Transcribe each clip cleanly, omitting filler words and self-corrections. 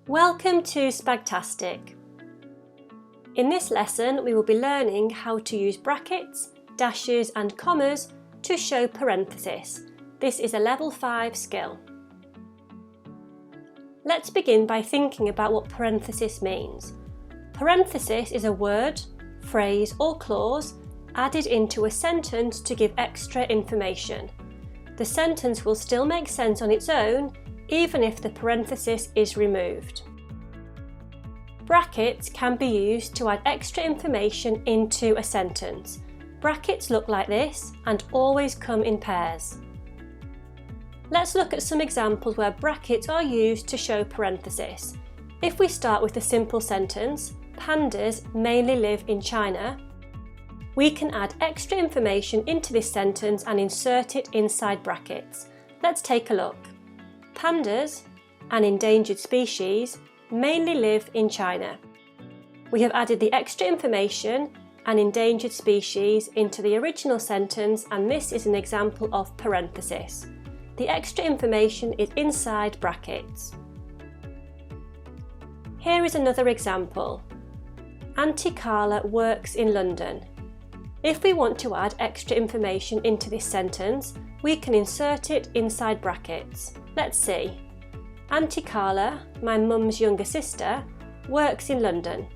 Welcome to Spagtastic. In this lesson we will be learning how to use brackets, dashes and commas to show parenthesis. This is a level 5 skill. Let's begin by thinking about what parenthesis means. Parenthesis is a word, phrase or clause added into a sentence to give extra information. The sentence will still make sense on its own even if the parenthesis is removed. Brackets can be used to add extra information into a sentence. Brackets look like this and always come in pairs. Let's look at some examples where brackets are used to show parenthesis. If we start with a simple sentence, pandas mainly live in China, we can add extra information into this sentence and insert it inside brackets. Let's take a look. Pandas, an endangered species, mainly live in China. We have added the extra information, an endangered species, into the original sentence, and this is an example of parenthesis. The extra information is inside brackets. Here is another example. Auntie Carla works in London. If we want to add extra information into this sentence, we can insert it inside brackets. Let's see. Auntie Carla, my mum's younger sister, works in London.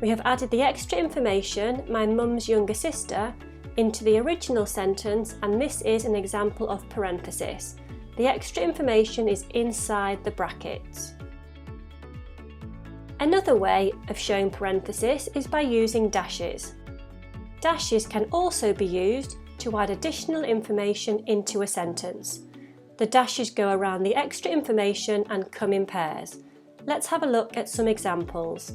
We have added the extra information, my mum's younger sister, into the original sentence, and this is an example of parenthesis. The extra information is inside the brackets. Another way of showing parenthesis is by using dashes. Dashes can also be used to add additional information into a sentence. The dashes go around the extra information and come in pairs. Let's have a look at some examples.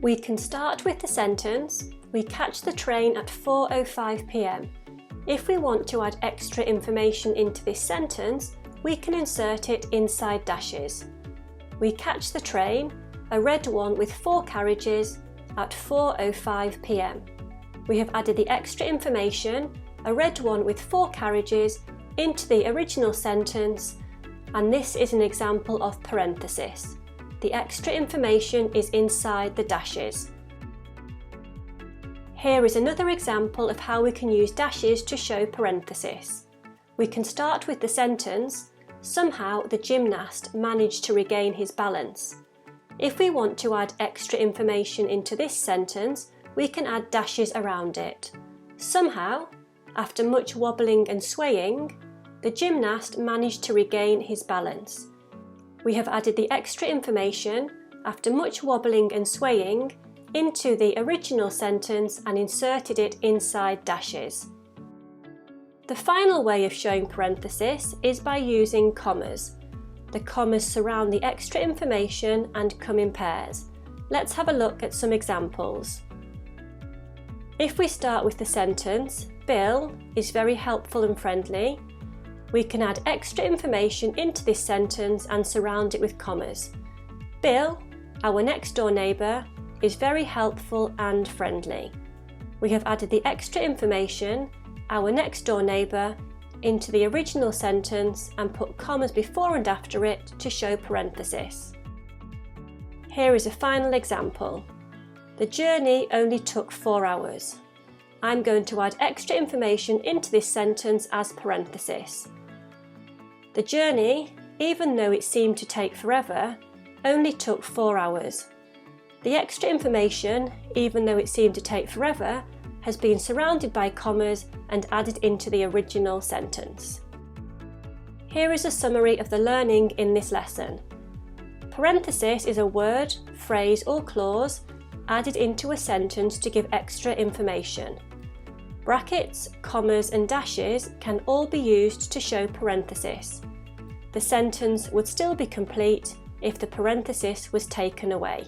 We can start with the sentence, we catch the train at 4:05 p.m. If we want to add extra information into this sentence, we can insert it inside dashes. We catch the train, a red one with 4 carriages, at 4:05 p.m. We have added the extra information, a red one with 4 carriages, into the original sentence, and this is an example of parenthesis. The extra information is inside the dashes. Here is another example of how we can use dashes to show parenthesis. We can start with the sentence, somehow the gymnast managed to regain his balance. If we want to add extra information into this sentence, we can add dashes around it. Somehow, after much wobbling and swaying, the gymnast managed to regain his balance. We have added the extra information, after much wobbling and swaying, into the original sentence and inserted it inside dashes. The final way of showing parenthesis is by using commas. The commas surround the extra information and come in pairs. Let's have a look at some examples. If we start with the sentence, Bill is very helpful and friendly, we can add extra information into this sentence and surround it with commas. Bill, our next door neighbour, is very helpful and friendly. We have added the extra information, our next door neighbour, into the original sentence and put commas before and after it to show parenthesis. Here is a final example. The journey only took 4 hours. I'm going to add extra information into this sentence as parenthesis. The journey, even though it seemed to take forever, only took 4 hours. The extra information, even though it seemed to take forever, has been surrounded by commas and added into the original sentence. Here is a summary of the learning in this lesson. Parenthesis is a word, phrase or clause added into a sentence to give extra information. Brackets, commas and dashes can all be used to show parenthesis. The sentence would still be complete if the parenthesis was taken away.